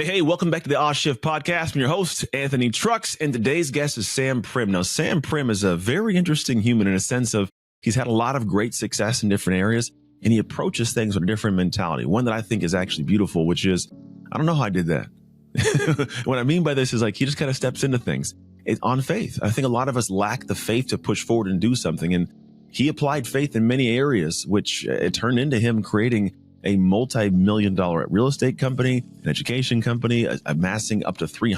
Hey, welcome back to the Oz Shift podcast. I'm your host, Anthony Trucks, and today's guest is Sam Primm. Now, Sam Primm is a very interesting human in a sense of he's had a lot of great success in different areas, and he approaches things with a different mentality. One that I think is actually beautiful, which is, I don't know how I did that. What I mean by this is like he just kind of steps into things on faith. I think a lot of us lack the faith to push forward and do something, and he applied faith in many areas, which it turned into him creating a multi-million-dollar real estate company, an education company, amassing up to 3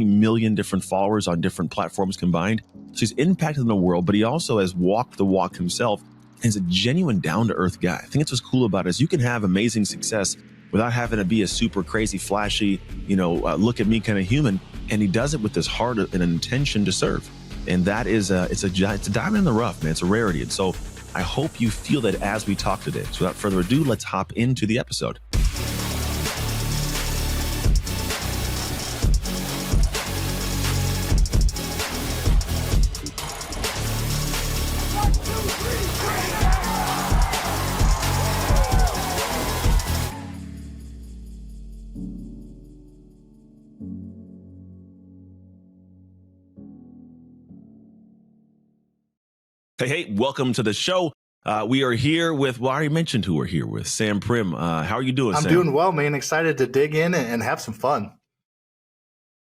million different followers on different platforms combined. So he's impacted the world, but he also has walked the walk himself and is a genuine down-to-earth guy. I think that's what's cool about it is you can have amazing success without having to be a super crazy, flashy, look at me kind of human. And he does it with this heart and an intention to serve. And that is it's a diamond in the rough, man. It's a rarity. And so I hope you feel that as we talk today. So without further ado, let's hop into the episode. Hey, welcome to the show. We are here with, well, I already mentioned who we're here with, Sam Primm. How are you doing, Sam? I'm doing well, man. Excited to dig in and have some fun.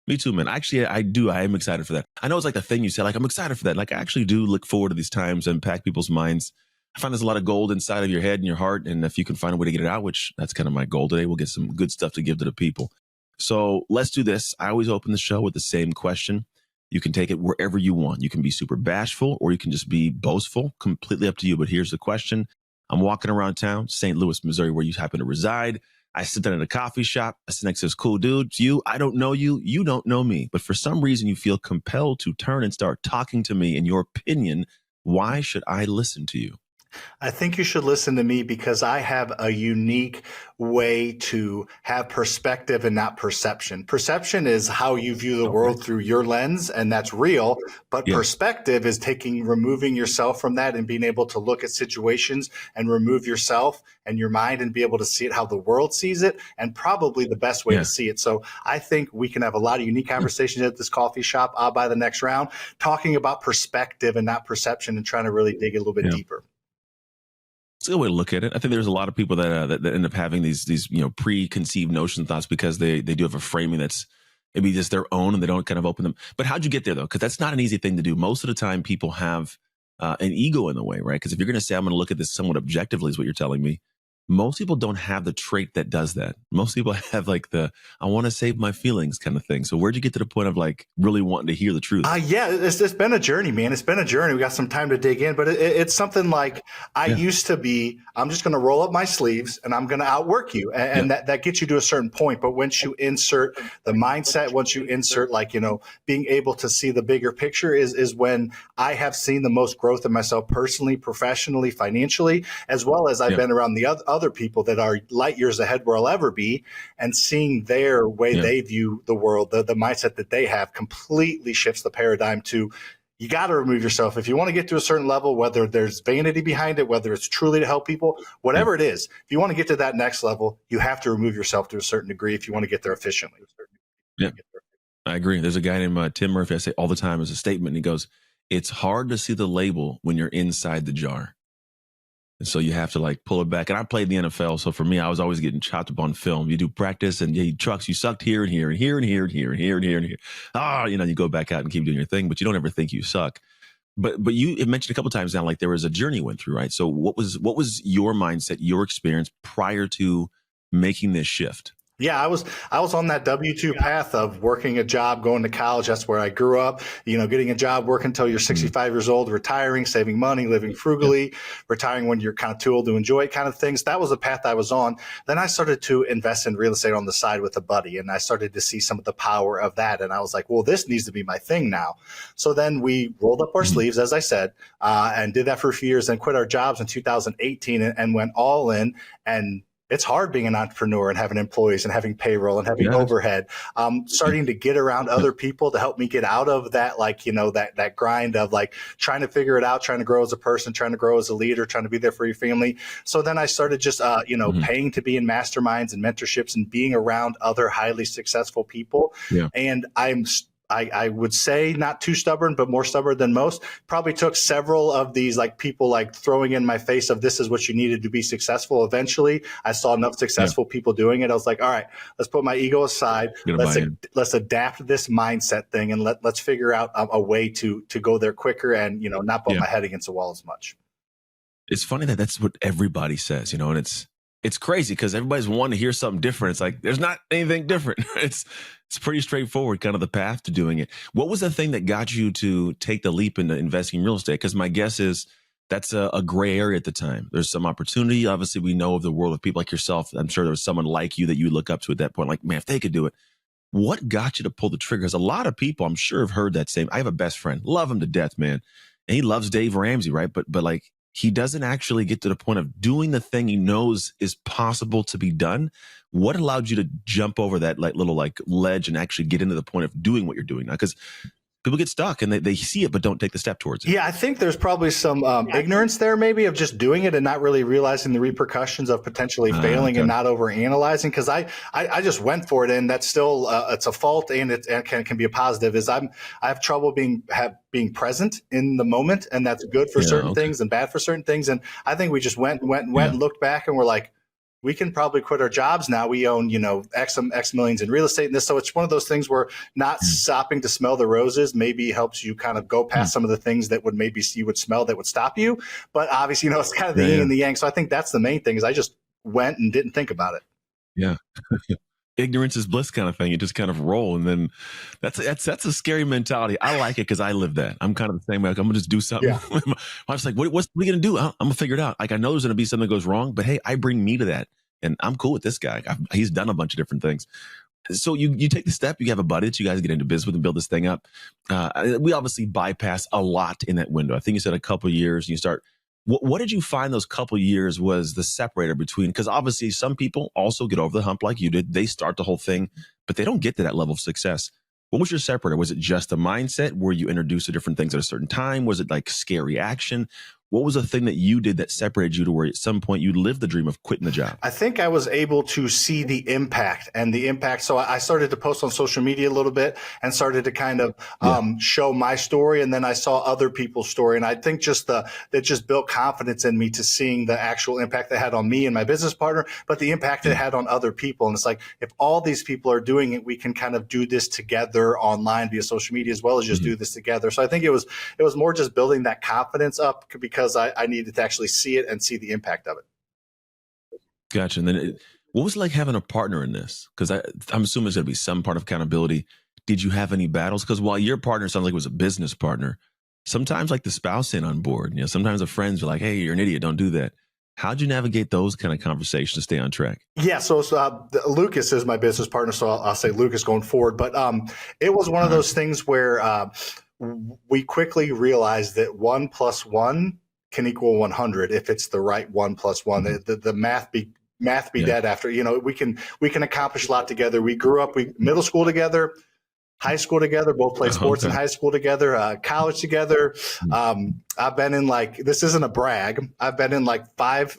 Me too, man. Actually, I do. I am excited for that. I know it's like the thing you said, like, I'm excited for that. Like, I actually do look forward to these times and impact people's minds. I find there's a lot of gold inside of your head and your heart. And if you can find a way to get it out, which that's kind of my goal today, we'll get some good stuff to give to the people. So let's do this. I always open the show with the same question. You can take it wherever you want. You can be super bashful or you can just be boastful, completely up to you. But here's the question. I'm walking around town, St. Louis, Missouri, where you happen to reside. I sit down at a coffee shop. I sit next to this cool dude. It's you. I don't know you. You don't know me. But for some reason, you feel compelled to turn and start talking to me. In your opinion, why should I listen to you? I think you should listen to me because I have a unique way to have perspective and not perception. Perception is how you view the world through your lens, and that's real. But perspective is removing yourself from that and being able to look at situations and remove yourself and your mind and be able to see it how the world sees it, and probably the best way to see it. So I think we can have a lot of unique conversations at this coffee shop by the next round, talking about perspective and not perception and trying to really dig a little bit deeper. It's a good way to look at it. I think there's a lot of people that end up having these preconceived notions, thoughts, because they do have a framing that's maybe just their own and they don't kind of open them. But how'd you get there though? Because that's not an easy thing to do. Most of the time, people have an ego in the way, right? Because if you're going to say I'm going to look at this somewhat objectively, is what you're telling me. Most people don't have the trait that does that. Most people have like the, I want to save my feelings kind of thing. So where'd you get to the point of like really wanting to hear the truth? It's been a journey, man. It's been a journey. We got some time to dig in, but it's something like I used to be, I'm just going to roll up my sleeves and I'm going to outwork you. And that gets you to a certain point. But once you insert the mindset, once you insert being able to see the bigger picture is when I have seen the most growth in myself personally, professionally, financially, as well as I've been around the other people that are light years ahead where I'll ever be, and seeing their way they view the world, the mindset that they have completely shifts the paradigm to, you got to remove yourself. If you want to get to a certain level, whether there's vanity behind it, whether it's truly to help people, whatever it is, if you want to get to that next level, you have to remove yourself to a certain degree if you want to get there efficiently. I agree. There's a guy named Tim Murphy, I say all the time as a statement, and he goes, it's hard to see the label when you're inside the jar. And so you have to like pull it back. And I played in the NFL. So for me, I was always getting chopped up on film. You do practice and trucks, you sucked here and here and here and here and here and here and here and here. You go back out and keep doing your thing, but you don't ever think you suck. But you mentioned a couple of times now, like there was a journey you went through, right? So what was your mindset, your experience prior to making this shift? Yeah, I was on that W-2 path of working a job, going to college. That's where I grew up, getting a job, working until you're 65 years old, retiring, saving money, living frugally, retiring when you're kind of too old to enjoy it kind of things. That was the path I was on. Then I started to invest in real estate on the side with a buddy, and I started to see some of the power of that. And I was like, well, this needs to be my thing now. So then we rolled up our sleeves, as I said, and did that for a few years and quit our jobs in 2018 and went all in and it's hard being an entrepreneur and having employees and having payroll and having overhead. Starting to get around other people to help me get out of that, like, that grind of like trying to figure it out, trying to grow as a person, trying to grow as a leader, trying to be there for your family. So then I started just, paying to be in masterminds and mentorships and being around other highly successful people. Yeah. And I would say not too stubborn, but more stubborn than most. Probably took several of these like people like throwing in my face of this is what you needed to be successful. Eventually, I saw enough successful people doing it. I was like, all right, let's put my ego aside. Let's adapt this mindset thing and let's figure out a way to go there quicker and not put my head against the wall as much. It's funny that that's what everybody says, and it's crazy because everybody's wanting to hear something different. It's like there's not anything different. It's pretty straightforward, kind of the path to doing it. What was the thing that got you to take the leap into investing in real estate? Because my guess is that's a gray area at the time. There's some opportunity. Obviously, we know of the world of people like yourself. I'm sure there was someone like you that you look up to at that point. Like, man, if they could do it. What got you to pull the trigger? Because a lot of people, I'm sure, have heard that same. I have a best friend, love him to death, man, and he loves Dave Ramsey, right? But like, he doesn't actually get to the point of doing the thing he knows is possible to be done. What allowed you to jump over that little ledge and actually get into the point of doing what you're doing now? Because people get stuck and they see it but don't take the step towards it. Yeah, I think there's probably some ignorance there maybe of just doing it and not really realizing the repercussions of potentially failing and not overanalyzing. Because I just went for it, and that's still it's a fault and it can be a positive. Is I have trouble being present in the moment, and that's good for certain things and bad for certain things. And I think we just went and looked back and we're like, we can probably quit our jobs now. We own, X millions in real estate and this. So it's one of those things where not stopping to smell the roses maybe helps you kind of go past some of the things that would maybe you would smell that would stop you. But obviously, it's kind of the yin and the yang. So I think that's the main thing is I just went and didn't think about it. Yeah. Ignorance is bliss kind of thing. You just kind of roll. And then that's a scary mentality. I like it because I live that. I'm kind of the same way. Like, I'm going to just do something. Yeah. I was like, what are we going to do? I'm going to figure it out. Like, I know there's going to be something that goes wrong, but hey, I bring me to that. And I'm cool with this guy. He's done a bunch of different things. So you take the step, you have a buddy that you guys get into business with and build this thing up. We obviously bypass a lot in that window. I think you said a couple of years. You start. What did you find those couple of years was the separator between? Because obviously some people also get over the hump like you did. They start the whole thing, but they don't get to that level of success. What was your separator? Was it just a mindset? Were you introduced to different things at a certain time? Was it like scary action? What was the thing that you did that separated you to where at some point you lived the dream of quitting the job? I think I was able to see the impact. So I started to post on social media a little bit and started to kind of show my story. And then I saw other people's story. And I think that just built confidence in me to seeing the actual impact it had on me and my business partner, but the impact it had on other people. And it's like, if all these people are doing it, we can kind of do this together online via social media as well as just do this together. So I think it was more just building that confidence up because I needed to actually see it and see the impact of it. Gotcha. And then what was it like having a partner in this? Because I'm assuming there's going to be some part of accountability. Did you have any battles? Because while your partner sounds like it was a business partner, sometimes like the spouse ain't on board. Sometimes the friends are like, hey, you're an idiot. Don't do that. How'd you navigate those kind of conversations to stay on track? Yeah, so Lucas is my business partner, so I'll say Lucas going forward. But it was one of those things where we quickly realized that 1 + 1 can equal 100 if it's the right 1 + 1. The math be dead after. We can accomplish a lot together. We grew up, middle school together, high school together, both played sports in high school together, college together. I've been in this isn't a brag. I've been in 5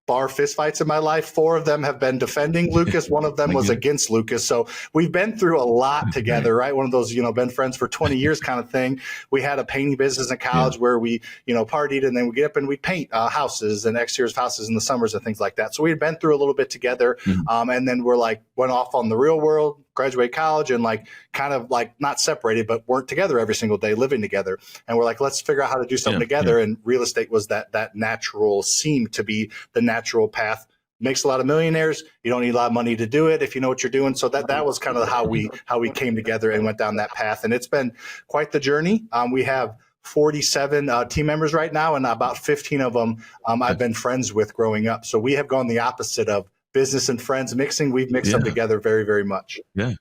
bar fistfights in my life. 4 of them have been defending Lucas. One of them was against Lucas. So we've been through a lot together, right? One of those, been friends for 20 years kind of thing. We had a painting business in college where we, partied, and then we get up and we paint houses and exteriors of houses in the summers and things like that. So we had been through a little bit together. And then we're went off on the real world, graduate college, and kind of not separated, but weren't together every single day, living together. And we're let's figure out how to do something together. And real estate was that natural, seemed to be the natural path. Makes a lot of millionaires. You don't need a lot of money to do it if you know what you're doing. So that was kind of how we came together and went down that path. And it's been quite the journey. We have 47 team members right now, and about 15 of them I've been friends with growing up. So we have gone the opposite of business and friends mixing. We've mixed them together very, very much. Yeah.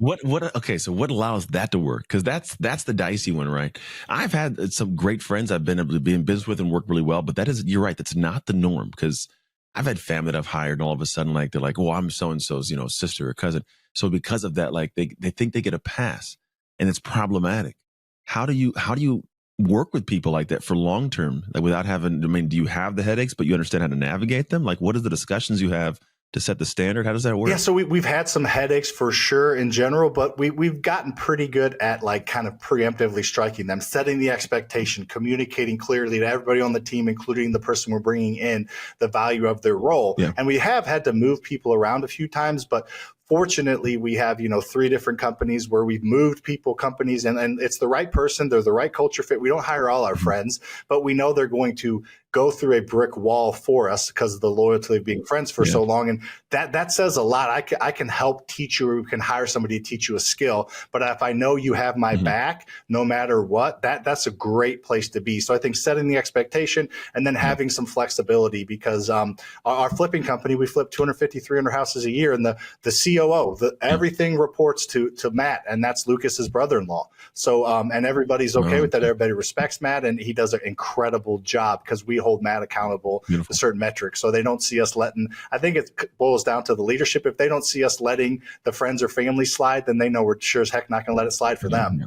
Okay, so what allows that to work? Because that's the dicey one, right? I've had some great friends I've been able to be in business with and work really well, but you're right, that's not the norm. Because I've had family that I've hired, and all of a sudden, like they're like, "Oh, I'm so and so's, sister or cousin." So because of that, like they think they get a pass, and it's problematic. How do you work with people like that for long term, like without having? I mean, do you have the headaches, but you understand how to navigate them? Like, what are the discussions you have to set the standard? How does that Yeah, work? so we've had some headaches for sure in general, but we've gotten pretty good at like kind of preemptively striking them, setting the expectation, communicating clearly to everybody on the team, including the person we're bringing in, the value of their role. Yeah. And we have had to move people around a few times, but fortunately we have, three different companies where we've moved people, companies, and it's the right person. They're the right culture fit. We don't hire all our Mhm. friends, but we know they're going to go through a brick wall for us because of the loyalty of being friends for Yeah. so long. And that says a lot. I can help teach you, or we can hire somebody to teach you a skill. But if I know you have my Mhm. back, no matter what, that's a great place to be. So I think setting the expectation and then Yeah. having some flexibility, because our flipping company, we flip 250, 300 houses a year, and the COO, Yeah. everything reports to Matt, and that's Lucas's brother-in-law. So and everybody's okay Oh, with that. okay. Everybody respects Matt, and he does an incredible job because we hold Matt accountable to Beautiful. certain metrics. So they don't see us letting. I think it boils down to the leadership. If they don't see us letting the friends or family slide, then they know we're sure as heck not going to let it slide for Yeah. them. Yeah.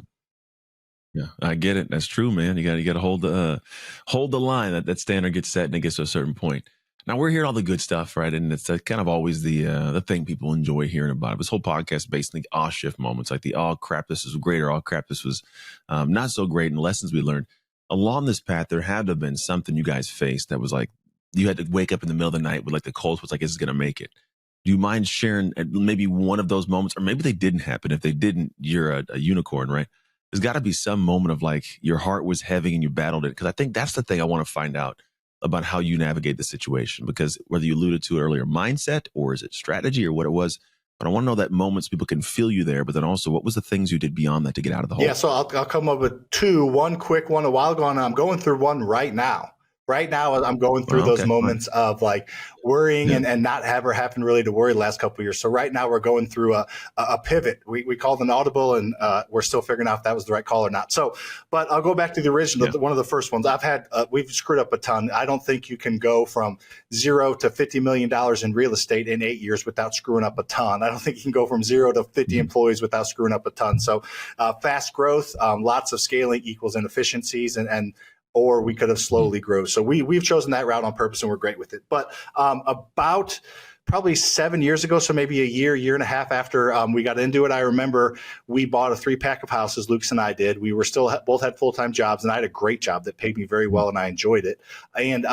Yeah, I get it. That's true, man. You got to hold the line. That standard gets set and it gets to a certain point. Now we're hearing all the good stuff, right? And it's kind of always the thing people enjoy hearing about. This whole podcast is based on the all shift moments, like the oh crap, this was great, or oh crap, this was not so great, and lessons we learned along this path. There had to have been something you guys faced that was like you had to wake up in the middle of the night with like the cold was like, is going to make it? Do you mind sharing maybe one of those moments, or maybe they didn't happen? If they didn't, you're a unicorn, right? There's got to be some moment of like your heart was heavy and you battled it. Because I think that's the thing I want to find out about how you navigate the situation. Because whether you alluded to it earlier, mindset or is it strategy or what it was, but I want to know that moments people can feel you there. But then also, what was the things you did beyond that to get out of the Yeah, hole? so I'll come up with two. One quick one a while ago, and I'm going through one right now. Right now, I'm going through Oh, those okay, fine. moments of like worrying Yeah. and not ever having really to worry the last couple of years. So right now, we're going through a pivot. We called an audible, and we're still figuring out if that was the right call or not. So, but I'll go back to the original, Yeah. one of the first ones. We've screwed up a ton. I don't think you can go from zero to $50 million in real estate in 8 years without screwing up a ton. I don't think you can go from zero to 50 Mhm. employees without screwing up a ton. So fast growth, lots of scaling equals inefficiencies, and or we could have Mhm. slowly grew. So we've chosen that route on purpose, and we're great with it. But about probably 7 years ago, so maybe a year and a half after we got into it, I remember we bought a 3-pack of houses. Lucas and I did. We were still both had full-time jobs, and I had a great job that paid me very Mhm. well, and I enjoyed it. And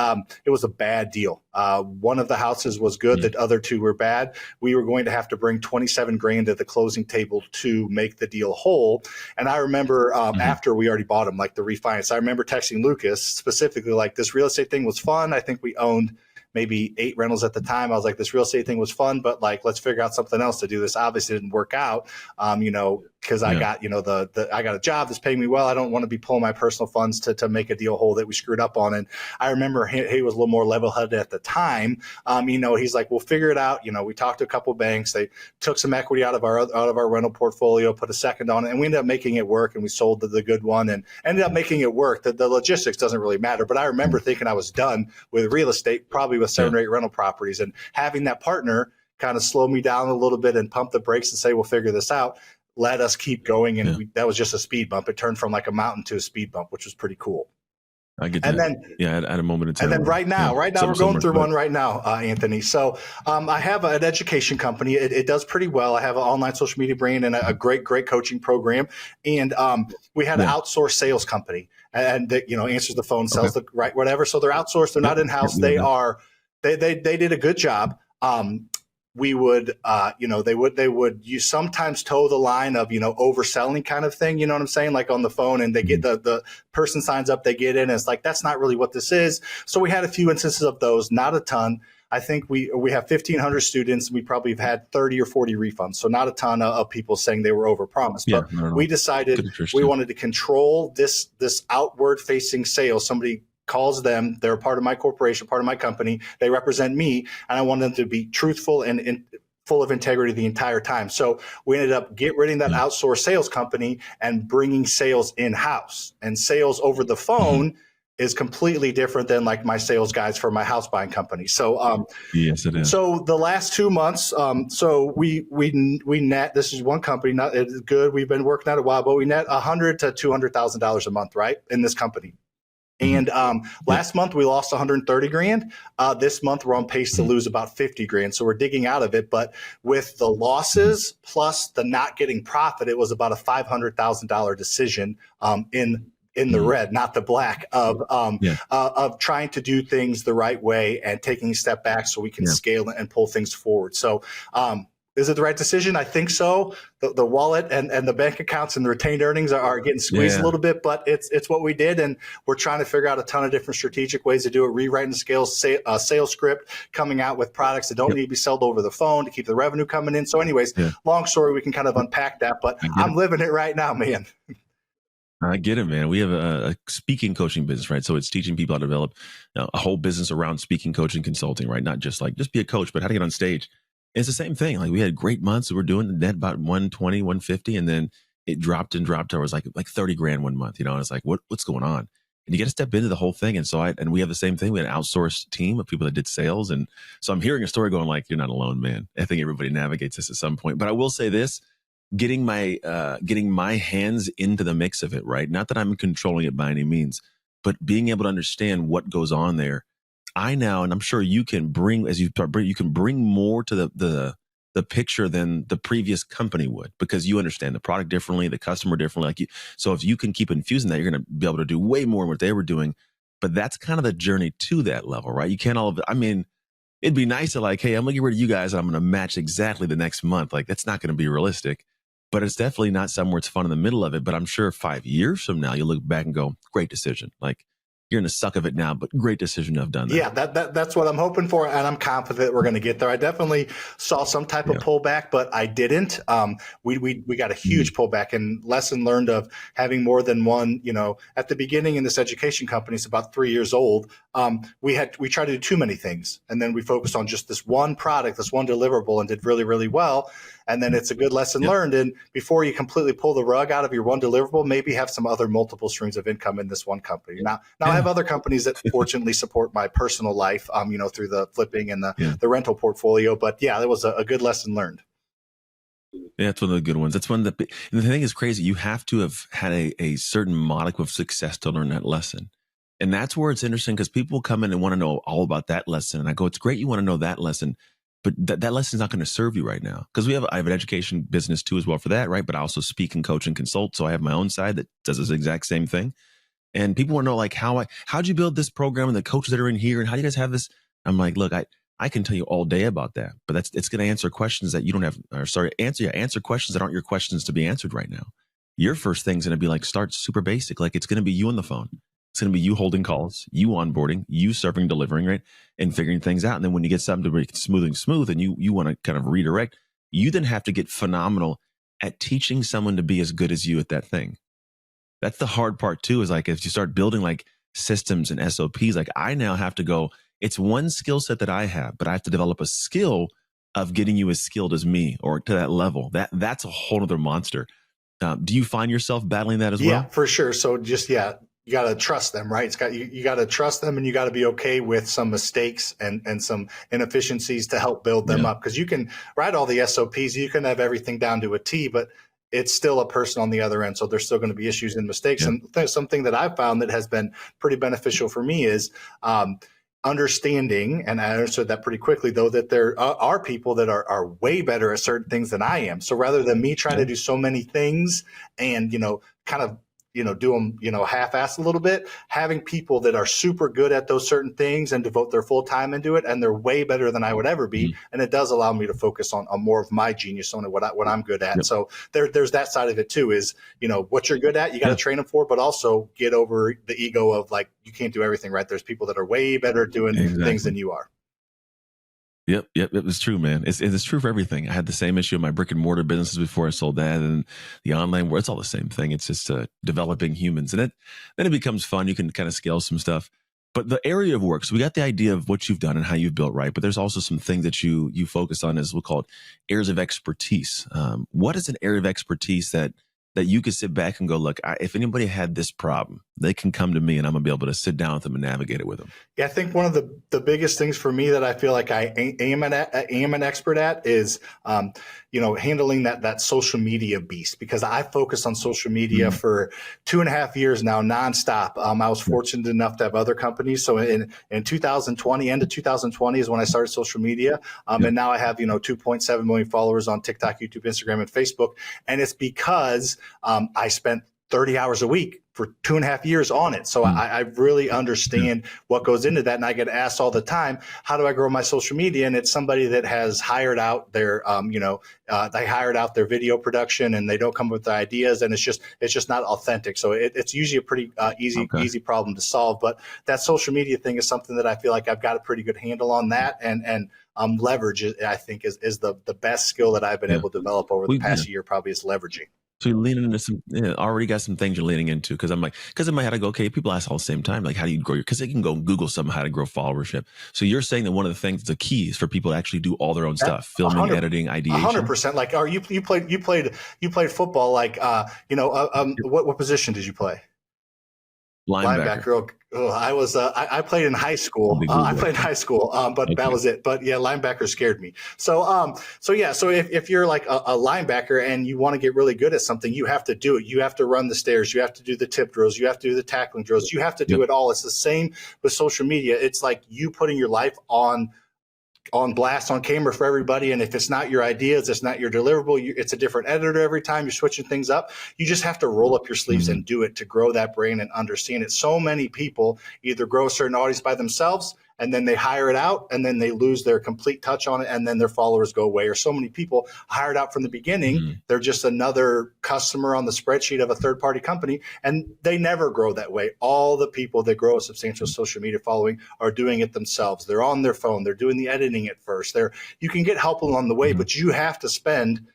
it was a bad deal. One of the houses was good; Yeah. the other two were bad. We were going to have to bring 27 grand to the closing table to make the deal whole. And I remember Mhm. after we already bought them, like the refinance, I remember texting Lucas specifically, like, this real estate thing was fun. I think we owned maybe 8 rentals at the time. I was like, this real estate thing was fun, but like, let's figure out something else to do. This obviously didn't work out, because I Yeah. got, I got a job that's paying me well. I don't want to be pulling my personal funds to make a deal whole that we screwed up on. And I remember he was a little more level headed at the time. He's like, we'll figure it out. We talked to a couple of banks. They took some equity out of our rental portfolio, put a second on it, and we ended up making it work. And we sold the good one and ended up making it work. The logistics doesn't really matter. But I remember thinking I was done with real estate, probably with Yeah. 7 or 8 rental properties, and having that partner kind of slow me down a little bit and pump the brakes and say, we'll figure this out, let us keep going. And Yeah. that was just a speed bump. It turned from like a mountain to a speed bump, which was pretty cool. I get And that. then Yeah. At a moment in and time then where, yeah, right now we're something going similar through to it. one right now, Anthony. So I have an education company. It does pretty well. I have an online social media brand and a great coaching program. And we had an Yeah. outsourced sales company, and that answers the phone, Okay. sells the right whatever. So they're outsourced. They're Yep. not in Yep. house. We have that. They did a good job. We would, you sometimes toe the line of, overselling kind of thing. You know what I'm saying? Like on the phone, and they get Mhm. the person signs up, they get in, and it's like, that's not really what this is. So we had a few instances of those, not a ton. I think we have 1,500 students. We probably have had 30 or 40 refunds. So not a ton of people saying they were overpromised, Yeah. but Not at we all. decided Good attrition we too. wanted to control this outward facing sales. Somebody calls them, they're a part of my corporation, part of my company, they represent me, and I want them to be truthful and full of integrity the entire time. So we ended up get rid of that Yeah. outsourced sales company and bringing sales in house. And sales over the Mhm. phone is completely different than like my sales guys for my house buying company. So Yes, it is. so the last 2 months, so we net. This is one company, not it's good. We've been working out a while, but we net $100,000 to $200,000 a month, right, in this company. And last month we lost 130 grand. This month we're on pace to lose about 50 grand. So we're digging out of it. But with the losses plus the not getting profit, it was about a $500,000 decision in the red, not the black, of trying to do things the right way and taking a step back so we can scale and pull things forward. So is it the right decision? I think so. The wallet and the bank accounts and the retained earnings are getting squeezed a little bit, but it's what we did, and we're trying to figure out a ton of different strategic ways to do it. Rewriting the sales script, coming out with products that don't need to be sold over the phone to keep the revenue coming in. So, anyways, long story, we can kind of unpack that, but I'm living it right now, man. I get it, man. We have a speaking coaching business, right? So it's teaching people how to develop a whole business around speaking, coaching, consulting, right? Not just like just be a coach, but how to get on stage. It's the same thing. Like we had great months. We were doing the net about 120, 150, and then it dropped and dropped. I was like 30 grand one month, and it's like, what's going on? And you got to step into the whole thing. And so we have the same thing. We had an outsourced team of people that did sales. And so I'm hearing a story going like, you're not alone, man. I think everybody navigates this at some point. But I will say this, getting my hands into the mix of it, right? Not that I'm controlling it by any means, but being able to understand what goes on there. I now, and I'm sure you can bring, as you can bring more to the picture than the previous company would, because you understand the product differently, the customer differently. So if you can keep infusing that, you're going to be able to do way more than what they were doing. But that's kind of the journey to that level, right? You can't it'd be nice to like, hey, I'm going to get rid of you guys and I'm going to match exactly the next month. Like that's not going to be realistic, but it's definitely not somewhere it's fun in the middle of it. But I'm sure 5 years from now, you'll look back and go, great decision. Like, you're in the suck of it now, but great decision to have done that. Yeah, that's what I'm hoping for, and I'm confident we're going to get there. I definitely saw some type of pullback, but I didn't. We got a huge pullback, and lesson learned of having more than one. At the beginning in this education company, it's about 3 years old. We tried to do too many things, and then we focused on just this one product, this one deliverable, and did really, really well. And then it's a good lesson learned. And before you completely pull the rug out of your one deliverable, maybe have some other multiple streams of income in this one company. Now I have other companies that fortunately support my personal life, through the flipping and the rental portfolio. But yeah, that was a good lesson learned. Yeah, that's one of the good ones. That's one and the thing is crazy. You have to have had a certain modicum of success to learn that lesson. And that's where it's interesting, because people come in and want to know all about that lesson. And I go, it's great you want to know that lesson, but that lesson is not going to serve you right now. Because I have an education business too as well for that, right? But I also speak and coach and consult. So I have my own side that does this exact same thing. And people want to know like how'd you build this program and the coaches that are in here and how do you guys have this? I'm like, look, I can tell you all day about that, but it's going to answer questions that you don't have, answer questions that aren't your questions to be answered right now. Your first thing's going to be like, start super basic. Like it's going to be you on the phone. It's going to be you holding calls, you onboarding, you serving, delivering, right? And figuring things out. And then when you get something to be smooth and you want to kind of redirect, you then have to get phenomenal at teaching someone to be as good as you at that thing. That's the hard part too, is like, if you start building like systems and SOPs, like I now have to go, it's one skill set that I have, but I have to develop a skill of getting you as skilled as me or to that level. That's a whole other monster. Do you find yourself battling that as well? Yeah, for sure. So you got to trust them, right? You got to trust them, and you got to be okay with some mistakes and some inefficiencies to help build them up. Because you can write all the SOPs, you can have everything down to a T, but it's still a person on the other end. So there's still going to be issues and mistakes. And something that I've found that has been pretty beneficial for me is understanding, and I understood that pretty quickly, though, that there are people that are way better at certain things than I am. So rather than me trying to do so many things and, kind of, do them, half-assed a little bit, having people that are super good at those certain things and devote their full time into it, and they're way better than I would ever be. And it does allow me to focus on more of my genius, on what I'm good at. So there's that side of it too, is, what you're good at, you got to train them for, but also get over the ego of like, you can't do everything, right? There's people that are way better at doing things than you are. Yep. It was true, man. It's true for everything. I had the same issue in my brick and mortar businesses before I sold that, and the online world. It's all the same thing. It's just developing humans, and then it becomes fun. You can kind of scale some stuff. But the area of work, so we got the idea of what you've done and how you've built, right? But there's also some things that you focus on, as we'll call it, areas of expertise. What is an area of expertise that that you could sit back and go, look, if anybody had this problem, they can come to me and I'm gonna be able to sit down with them and navigate it with them? Yeah, I think one of the biggest things for me that I feel like I am an expert at is, handling that social media beast, because I focused on social media for 2.5 years now, nonstop. I was fortunate enough to have other companies. So in 2020, end of 2020 is when I started social media. And now I have, 2.7 million followers on TikTok, YouTube, Instagram, and Facebook. And it's because I spent 30 hours a week for 2.5 years on it. So I really understand what goes into that. And I get asked all the time, how do I grow my social media? And it's somebody that has hired out their, they hired out their video production and they don't come up with the ideas, and it's just not authentic. So it's usually a pretty easy problem to solve. But that social media thing is something that I feel like I've got a pretty good handle on that. And leverage, I think, is the best skill that I've been able to develop over the past year, probably, is leveraging. So you're leaning into some, already got some things you're leaning into. Because in my head, I go, okay, people ask all the same time, like, how do you grow because they can go Google something, how to grow followership. So you're saying that one of the things, the keys for people to actually do all their own stuff, filming, editing, ideation. 100%. Like, you played football. Like, what position did you play? Linebacker. Oh, I played in high school. But that was it. But yeah, linebacker scared me. So if you're like a linebacker and you want to get really good at something, you have to do it. You have to run the stairs. You have to do the tip drills. You have to do the tackling drills. You have to do it all. It's the same with social media. It's like you putting your life on blast on camera for everybody. And if it's not your ideas, it's not your deliverable, it's a different editor every time. You're switching things up. You just have to roll up your sleeves and do it to grow that brain and understand it. So many people either grow a certain audience by themselves, and then they hire it out, and then they lose their complete touch on it, and then their followers go away. Or so many people hired out from the beginning, they're just another customer on the spreadsheet of a third-party company, and they never grow that way. All the people that grow a substantial social media following are doing it themselves. They're on their phone. They're doing the editing at first. You can get help along the way, but you have to spend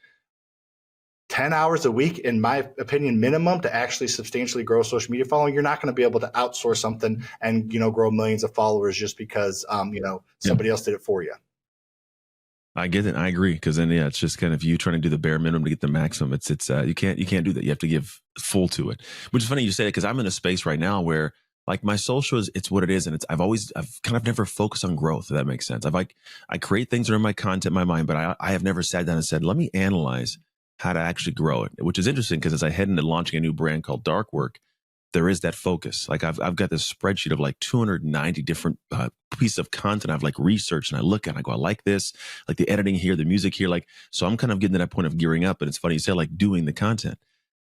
10 hours a week, in my opinion, minimum, to actually substantially grow social media following. You're not going to be able to outsource something and, grow millions of followers just because, somebody else did it for you. I get it. I agree. Because then, it's just kind of you trying to do the bare minimum to get the maximum. It's you can't do that. You have to give full to it, which is funny you say it, because I'm in a space right now where, like, my social it's what it is. And I've kind of never focused on growth, if that makes sense. I create things that are in my content, in my mind, but I have never sat down and said, let me analyze how to actually grow it, which is interesting, because as I head into launching a new brand called Dark Work, there is that focus. Like, I've got this spreadsheet of like 290 different pieces of content I've like researched, and I look at it, I go, I like this, like the editing here, the music here. Like, so I'm kind of getting to that point of gearing up. And it's funny you say, like, doing the content.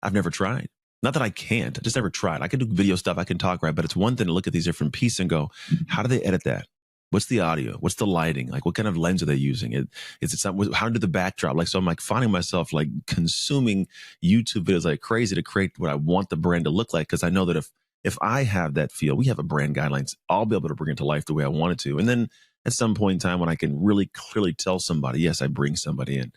I've never tried. Not that I can't, I just never tried. I can do video stuff, I can talk, right? But it's one thing to look at these different pieces and go, how do they edit that? What's the audio? What's the lighting? Like, what kind of lens are they using? Is it something? How did the backdrop? Like, so I'm like finding myself like consuming YouTube videos like crazy to create what I want the brand to look like. Because I know that if I have that feel, we have a brand guidelines, I'll be able to bring it to life the way I want it to. And then at some point in time when I can really clearly tell somebody, yes, I bring somebody in.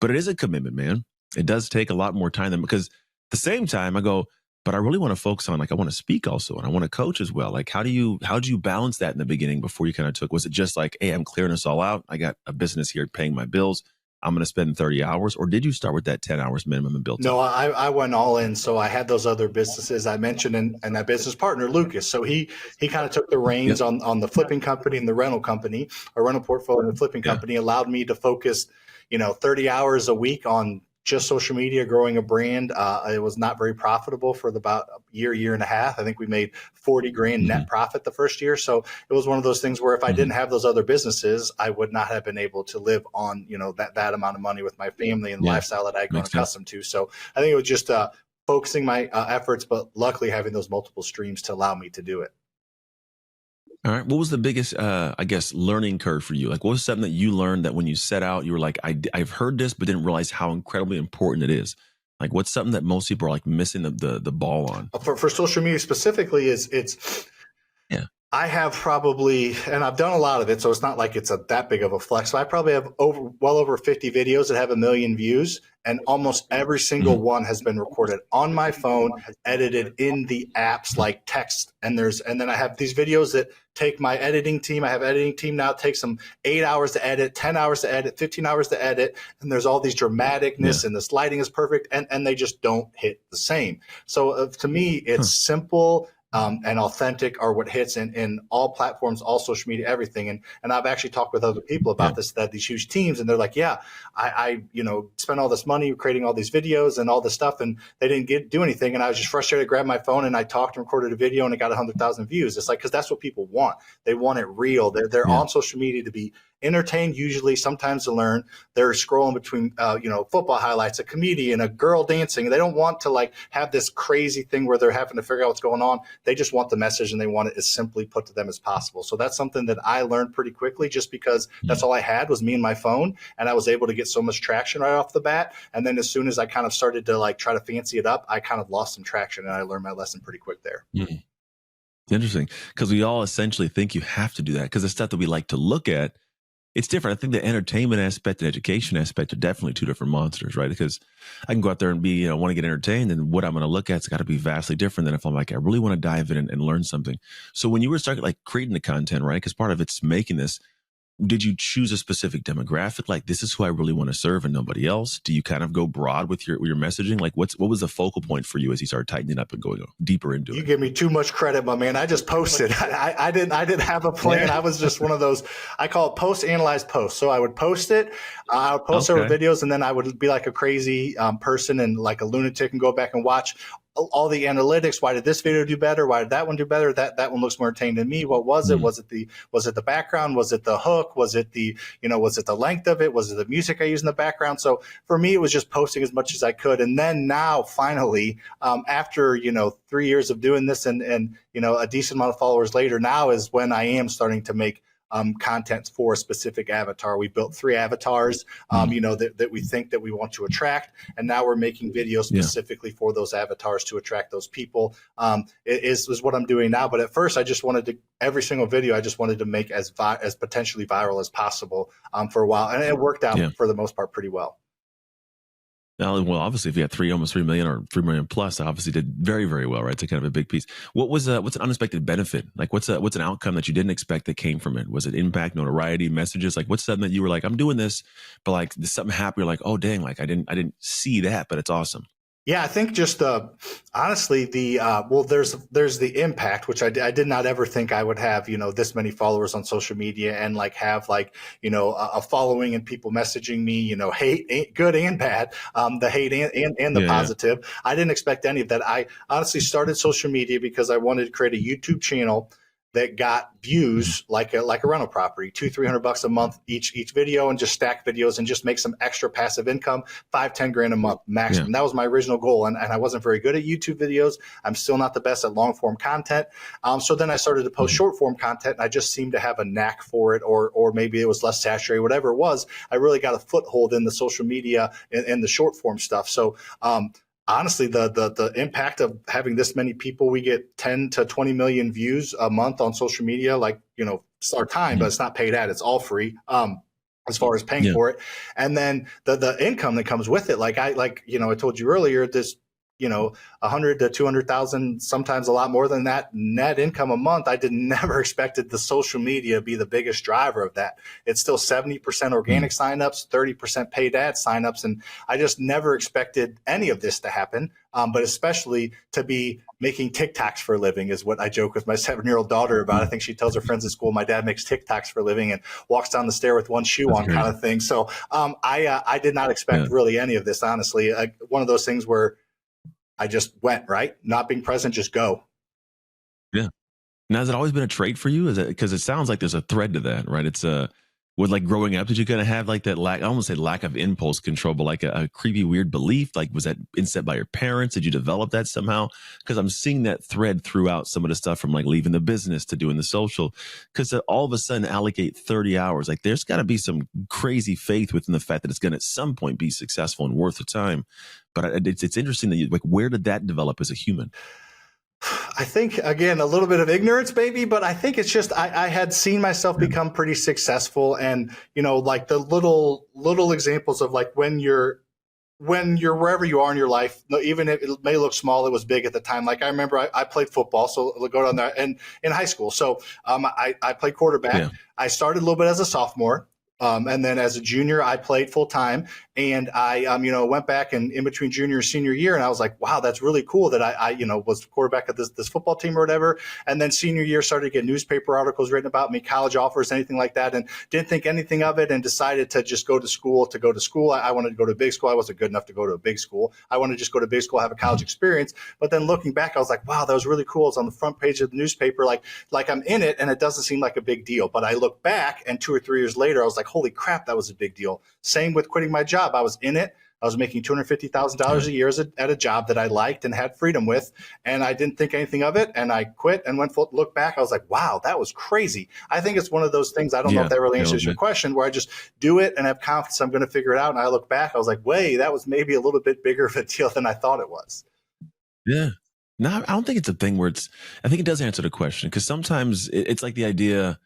But it is a commitment, man. It does take a lot more time than, because at the same time I go, but I really want to focus on, like, I want to speak also, and I want to coach as well. Like, how did you balance that in the beginning before you kind of took? Was it just like, hey, I'm clearing this all out, I got a business here paying my bills, I'm going to spend 30 hours? Or did you start with that 10 hours minimum and build? No, I went all in. So I had those other businesses I mentioned, and that business partner, Lucas. So he kind of took the reins on the flipping company and the rental company, or rental portfolio and the flipping company, allowed me to focus, 30 hours a week on just social media, growing a brand. It was not very profitable for about a year and a half. I think we made 40 grand net profit the first year. So it was one of those things where if I didn't have those other businesses, I would not have been able to live on, that amount of money with my family and the lifestyle that I'd grown accustomed to. So I think it was just focusing my efforts, but luckily having those multiple streams to allow me to do it. All right. What was the biggest, learning curve for you? Like, what was something that you learned that when you set out, you were like, I've heard this, but didn't realize how incredibly important it is? Like, what's something that most people are like missing the ball on? For social media specifically, I have probably, and I've done a lot of it, so it's not like it's that big of a flex. So I probably have well over 50 videos that have 1 million views, and almost every single one has been recorded on my phone, edited in the apps like text. And then I have these videos that take my editing team. I have an editing team now. It takes them 8 hours to edit, 10 hours to edit, 15 hours to edit. And there's all these dramaticness and this lighting is perfect. And they just don't hit the same. So to me, it's simple. And authentic are what hits in all platforms, all social media, everything. And I've actually talked with other people about this, that these huge teams, and they're like, yeah, I spent all this money creating all these videos and all this stuff, and they didn't do anything. And I was just frustrated, grabbed my phone and I talked and recorded a video and it got 100,000 views. It's like, because that's what people want. They want it real. They're on social media to be entertained, usually, sometimes to learn. They're scrolling between, football highlights, a comedian, a girl dancing. They don't want to like have this crazy thing where they're having to figure out what's going on. They just want the message and they want it as simply put to them as possible. So that's something that I learned pretty quickly, just because that's all I had was me and my phone. And I was able to get so much traction right off the bat. And then as soon as I kind of started to like try to fancy it up, I kind of lost some traction and I learned my lesson pretty quick there. Interesting. Because we all essentially think you have to do that because the stuff that we like to look at, it's different. I think the entertainment aspect and education aspect are definitely two different monsters, right? Because I can go out there and be, want to get entertained, and what I'm going to look at's got to be vastly different than if I'm like, I really want to dive in and learn something. So when you were starting like creating the content, right? Because part of it's making this, did you choose a specific demographic? Like, this is who I really want to serve and nobody else? Do you kind of go broad with your messaging? Like, what was the focal point for you as you started tightening up and going deeper into it? You give me too much credit, my man. I just posted. I didn't have a plan. I was just one of those, I call it post, analyze, post. So I would post it. I would post several videos, and then I would be like a crazy person and like a lunatic and go back and watch all the analytics. Why did this video do better? Why did that one do better? That one looks more entertaining than me. What was it? Was it the background? Was it the hook? Was it the length of it? Was it the music I used in the background? So for me, it was just posting as much as I could. And then now finally, after, 3 years of doing this and a decent amount of followers later, now is when I am starting to make content for a specific avatar. We built 3 avatars, that we think that we want to attract. And now we're making videos specifically for those avatars to attract those people. Is what I'm doing now. But at first I just wanted to, every single video, I just wanted to make as potentially viral as possible for a while. And it worked out for the most part pretty well. Well, obviously, if you had almost 3 million or 3 million plus, obviously did very, very well, right? It's kind of a big piece. What's an unexpected benefit? Like, what's an outcome that you didn't expect that came from it? Was it impact, notoriety, messages? Like, what's something that you were like, I'm doing this, but like, there's something happened. You're like, oh dang, like I didn't see that, but it's awesome. Yeah, I think just honestly, there's the impact, which I did not ever think I would have, this many followers on social media and like have like, a following and people messaging me, hate, good and bad, the hate and the positive. I didn't expect any of that. I honestly started social media because I wanted to create a YouTube channel that got views like a rental property, $200-300 a month each video, and just stack videos and just make some extra passive income, $5-10 grand a month maximum. That was my original goal. And I wasn't very good at YouTube videos. I'm still not the best at long form content. So then I started to post short form content, and I just seemed to have a knack for it, or maybe it was less saturated, whatever it was. I really got a foothold in the social media and the short form stuff. So, honestly, the impact of having this many people, we get 10 to 20 million views a month on social media, like, it's our time, but it's not paid ad. It's all free. As far as paying for it. And then the income that comes with it. I told you earlier, this, 100 to 200,000, sometimes a lot more than that net income a month. I never expected the social media to be the biggest driver of that. It's still 70% organic signups, 30% paid ad signups. And I just never expected any of this to happen. But especially to be making TikToks for a living is what I joke with my 7-year-old daughter about. I think she tells her friends at school, my dad makes TikToks for a living and walks down the stair with one shoe on, kind of thing. So I did not expect really any of this, honestly. One of those things where I just went, right? Not being present, just go. Yeah. Now, has it always been a trait for you? Is it, because it sounds like there's a thread to that, right? It's with like growing up, did you kind of have like that lack, I almost say lack of impulse control, but like a creepy, weird belief? Like, was that inset by your parents? Did you develop that somehow? Because I'm seeing that thread throughout some of the stuff from like leaving the business to doing the social, because all of a sudden allocate 30 hours. Like, there's got to be some crazy faith within the fact that it's going to at some point be successful and worth the time. But it's interesting that you, like, where did that develop as a human? I think, again, a little bit of ignorance, maybe, but I think it's just I had seen myself become pretty successful, and like the little examples of like when you're when you're wherever you are in your life, even if it may look small, it was big at the time. Like I remember I played football, so we'll go down there, and in high school. So I played quarterback. Yeah. I started a little bit as a sophomore. And then as a junior, I played full time, and I, went back and in between junior and senior year, and I was like, wow, that's really cool that I was quarterback of this football team or whatever. And then senior year started to get newspaper articles written about me, college offers, anything like that, and didn't think anything of it, and decided to just go to school. I wanted to go to a big school. I wasn't good enough to go to a big school. I wanted to just go to a big school, have a college experience. But then looking back, I was like, wow, that was really cool. It's on the front page of the newspaper, like I'm in it, and it doesn't seem like a big deal. But I look back, and 2 or 3 years later, I was like, holy crap, that was a big deal. Same with quitting my job. I was in it. I was making $250,000 a year at a job that I liked and had freedom with, and I didn't think anything of it. And I quit and look back. I was like, wow, that was crazy. I think it's one of those things. I don't know if that really answers your question, where I just do it and have confidence I'm going to figure it out. And I look back, I was like, wait, that was maybe a little bit bigger of a deal than I thought it was. Yeah. No, I don't think it's a thing where I think it does answer the question, because sometimes it's like the idea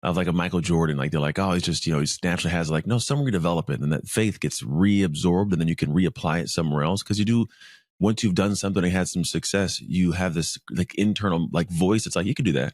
of like a Michael Jordan, like they're like, oh, he's just, he naturally has, like, no, somewhere develop it, and that faith gets reabsorbed, and then you can reapply it somewhere else. Because once you've done something and had some success, you have this like internal like voice. It's like, you could do that.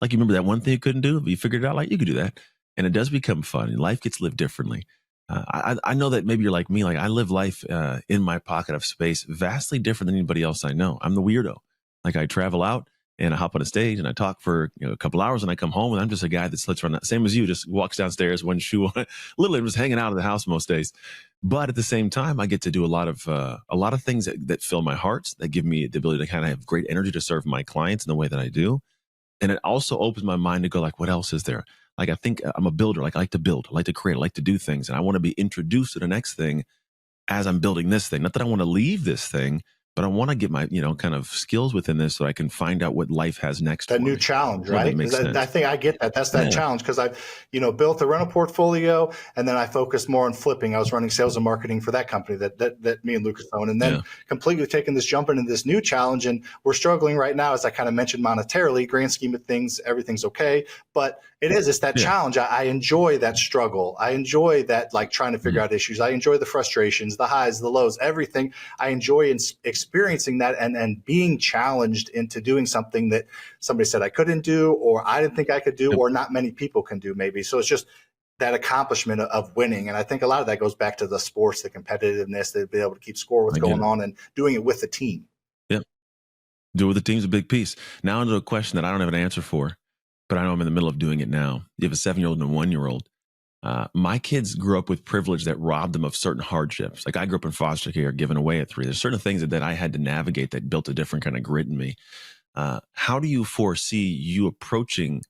Like, you remember that one thing you couldn't do, but you figured it out, like, you could do that. And it does become fun, and life gets lived differently. I know that maybe you're like me, like I live life in my pocket of space vastly different than anybody else I know. I'm the weirdo. Like, I travel out and I hop on a stage and I talk for a couple hours, and I come home and I'm just a guy that sits around that same as you, just walks downstairs, one shoe on, literally just hanging out of the house most days. But at the same time, I get to do a lot of things that fill my heart, that give me the ability to kind of have great energy to serve my clients in the way that I do. And it also opens my mind to go like, what else is there? Like, I think I'm a builder. Like, I like to build, I like to create, I like to do things. And I want to be introduced to the next thing as I'm building this thing. Not that I want to leave this thing, but I want to get my, kind of skills within this so I can find out what life has next That for new me. challenge, That right? makes sense. I think I get that. That's that challenge, because I've, built a rental portfolio, and then I focused more on flipping. I was running sales and marketing for that company that me and Lucas own, and then completely taking this jump into this new challenge. And we're struggling right now, as I kind of mentioned, monetarily. Grand scheme of things, everything's okay, but it's that challenge. I enjoy that struggle. I enjoy that, like, trying to figure out issues. I enjoy the frustrations, the highs, the lows, everything. I enjoy experiencing that and being challenged into doing something that somebody said I couldn't do, or I didn't think I could do, or not many people can do maybe. So it's just that accomplishment of winning. And I think a lot of that goes back to the sports, the competitiveness, to be able to keep score, what's going on, and doing it with the team. Yep. Do it with the team's a big piece. Now into a question that I don't have an answer for, but I know I'm in the middle of doing it now. You have a 7-year-old and a 1-year-old. My kids grew up with privilege that robbed them of certain hardships. Like, I grew up in foster care, given away at 3. There's certain things that I had to navigate that built a different kind of grit in me. How do you foresee you approaching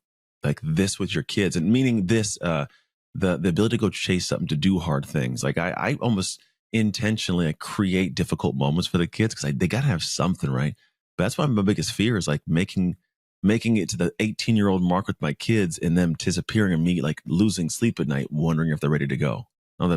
like this with your kids, and meaning this, the ability to go chase something, to do hard things? Like, I almost intentionally create difficult moments for the kids, because they got to have something, right? But that's why my biggest fear is like making it to the 18-year-old mark with my kids, and them disappearing, and me like losing sleep at night, wondering if they're ready to go. Oh,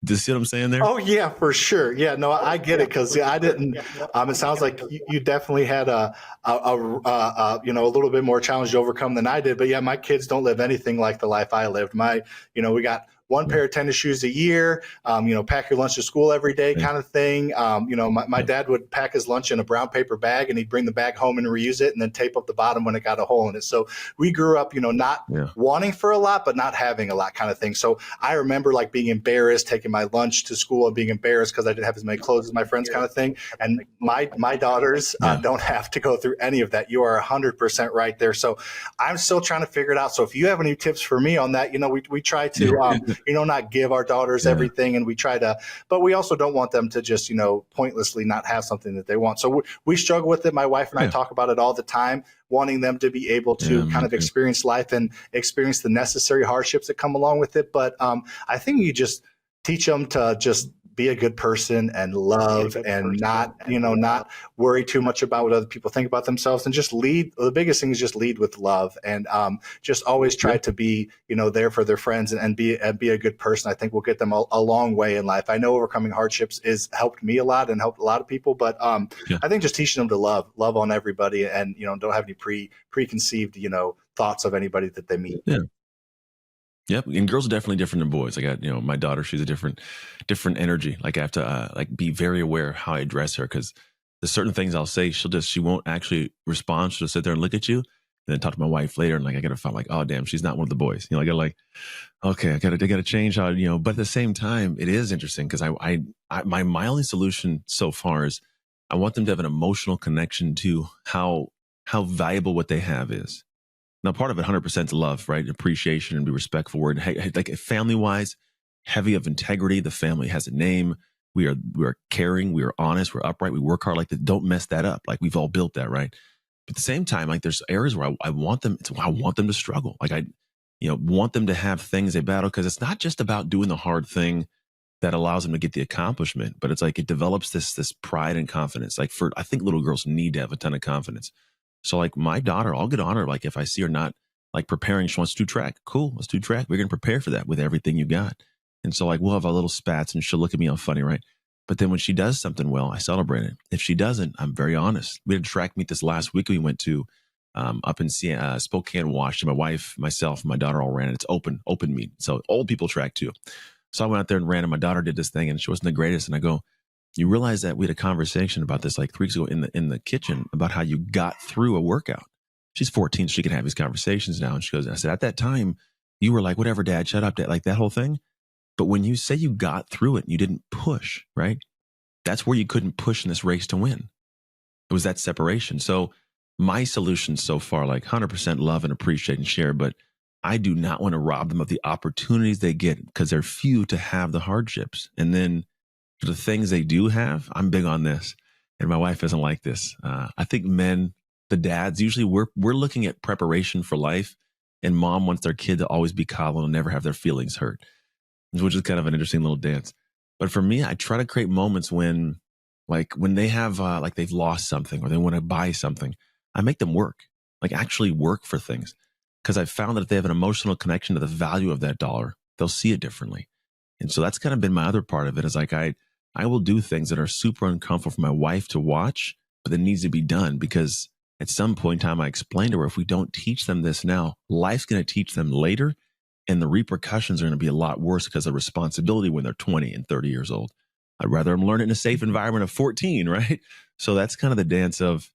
does you see what I'm saying there? Oh yeah, for sure. Yeah, no, I get it, because I didn't. It sounds like you definitely had a little bit more challenge to overcome than I did. But yeah, my kids don't live anything like the life I lived. We got one pair of tennis shoes a year, pack your lunch to school every day kind of thing. My dad would pack his lunch in a brown paper bag, and he'd bring the bag home and reuse it, and then tape up the bottom when it got a hole in it. So we grew up, not wanting for a lot, but not having a lot kind of thing. So I remember like being embarrassed, taking my lunch to school and being embarrassed because I didn't have as many clothes as my friends kind of thing. And my daughters don't have to go through any of that. You are 100% right there. So I'm still trying to figure it out. So if you have any tips for me on that, we try to, not give our daughters everything, and we try to, but we also don't want them to just, pointlessly not have something that they want. So we struggle with it. My wife and I talk about it all the time, wanting them to be able to kind of experience life and experience the necessary hardships that come along with it. But I think you just teach them to just be a good person and love, and not worry too much about what other people think about themselves, and just lead. The biggest thing is just lead with love, and just always try to be, there for their friends, and be a good person. I think will get them a long way in life. I know overcoming hardships has helped me a lot and helped a lot of people, but I think just teaching them to love on everybody, and don't have any preconceived thoughts of anybody that they meet. Yeah. Yep. And girls are definitely different than boys. I got, my daughter, she's a different energy. Like I have to like be very aware of how I address her because there's certain things I'll say, she won't actually respond. She'll sit there and look at you and then talk to my wife later. And like, I got to find like, oh damn, she's not one of the boys. I got to like, okay, I gotta change how, but at the same time, it is interesting because my only solution so far is I want them to have an emotional connection to how valuable what they have is. Now, part of it, 100% is love, right? Appreciation and be respectful. Word, like family wise, heavy of integrity. The family has a name. We are caring. We are honest. We're upright. We work hard. Like don't mess that up. Like we've all built that, right? But at the same time, like there's areas where I want them. I want them to struggle. Like want them to have things they battle because it's not just about doing the hard thing that allows them to get the accomplishment, but it's like it develops this pride and confidence. Like I think little girls need to have a ton of confidence. So like my daughter, I'll get on her. Like if I see her not like preparing, she wants to do track. Cool. Let's do track. We're going to prepare for that with everything you got. And so like we'll have our little spats and she'll look at me all funny, right? But then when she does something well, I celebrate it. If she doesn't, I'm very honest. We had a track meet this last week we went to up in Spokane, Washington. My wife, myself, my daughter all ran it. It's open meet. So old people track too. So I went out there and ran and my daughter did this thing and she wasn't the greatest. And I go, you realize that we had a conversation about this like 3 weeks ago in the kitchen about how you got through a workout. She's 14. She can have these conversations now. And she goes, I said, at that time, you were like, whatever, dad, shut up, dad, like that whole thing. But when you say you got through it, you didn't push, right? That's where you couldn't push in this race to win. It was that separation. So my solution so far, like 100% love and appreciate and share, but I do not want to rob them of the opportunities they get because they're few to have the hardships. And then for the things they do have, I'm big on this. And my wife doesn't like this. I think men, the dads, usually we're looking at preparation for life. And mom wants their kid to always be coddled and never have their feelings hurt, which is kind of an interesting little dance. But for me, I try to create moments when they have, like they've lost something or they want to buy something. I make them work, like actually work for things. Because I've found that if they have an emotional connection to the value of that dollar, they'll see it differently. And so that's kind of been my other part of it is like, I will do things that are super uncomfortable for my wife to watch, but that needs to be done because at some point in time, I explained to her, if we don't teach them this now, life's going to teach them later. And the repercussions are going to be a lot worse because of responsibility when they're 20 and 30 years old. I'd rather them learn it in a safe environment of 14, right? So that's kind of the dance of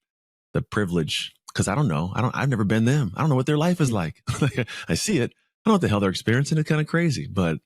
the privilege. Because I don't know. I've never been them. I don't know what their life is like. I see it. I don't know what the hell they're experiencing. It's kind of crazy. But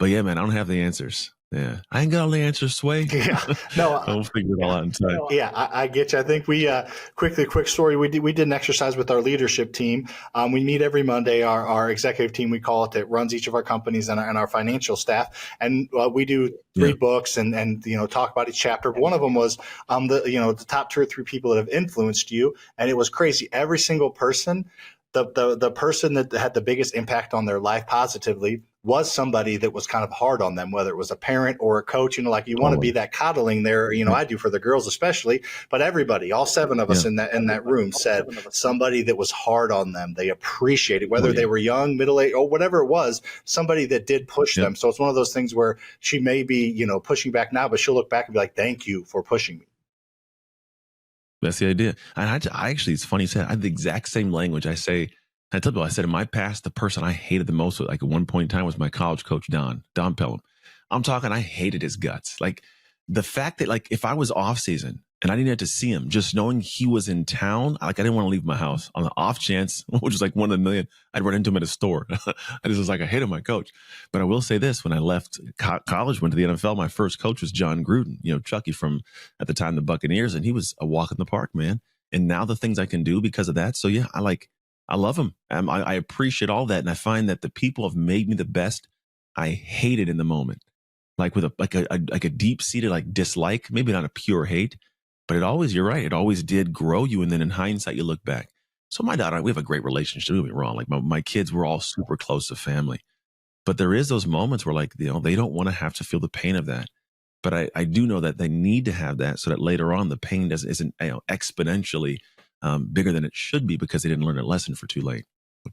yeah, man, I don't have the answers. Yeah. I ain't got all the answers, Sway. Yeah. No, I'll figure it all out in time. Yeah, I get you. I think we quick story. We did an exercise with our leadership team. We meet every Monday. Our executive team, we call it, that runs each of our companies and our financial staff. And we do 3 books and talk about each chapter. One of them was the top 2 or 3 people that have influenced you, and it was crazy. Every single person. The person that had the biggest impact on their life positively was somebody that was kind of hard on them, whether it was a parent or a coach. Like you want to be that coddling there. I do for the girls especially, but everybody, all 7 of us in that room said somebody that was hard on them. They appreciated whether they were young, middle age, or whatever it was. Somebody that did push them. So it's one of those things where she may be pushing back now, but she'll look back and be like, "Thank you for pushing me." That's the idea. And I actually, it's funny you said, I have the exact same language. I tell people, I said in my past, the person I hated the most, like at one point in time, was my college coach, Don Pelham. I'm talking, I hated his guts. Like the fact that like, if I was off season and I didn't have to see him, just knowing he was in town, like I didn't want to leave my house on the off chance, which was like 1 in a million, I'd run into him at a store. I just was like, I hated my coach. But I will say this, when I left college, went to the NFL, my first coach was John Gruden, Chucky from, at the time, the Buccaneers, and he was a walk in the park, man. And now the things I can do because of that. So yeah, I love him. I appreciate all that. And I find that the people have made me the best I hated in the moment. Like with a deep seated like dislike, maybe not a pure hate, but you're right. It always did grow you. And then in hindsight, you look back. So my daughter, we have a great relationship. Don't get me wrong. Like my kids, we're all super close to family, but there is those moments where like, they don't want to have to feel the pain of that. But I do know that they need to have that so that later on the pain isn't exponentially bigger than it should be because they didn't learn a lesson for too late,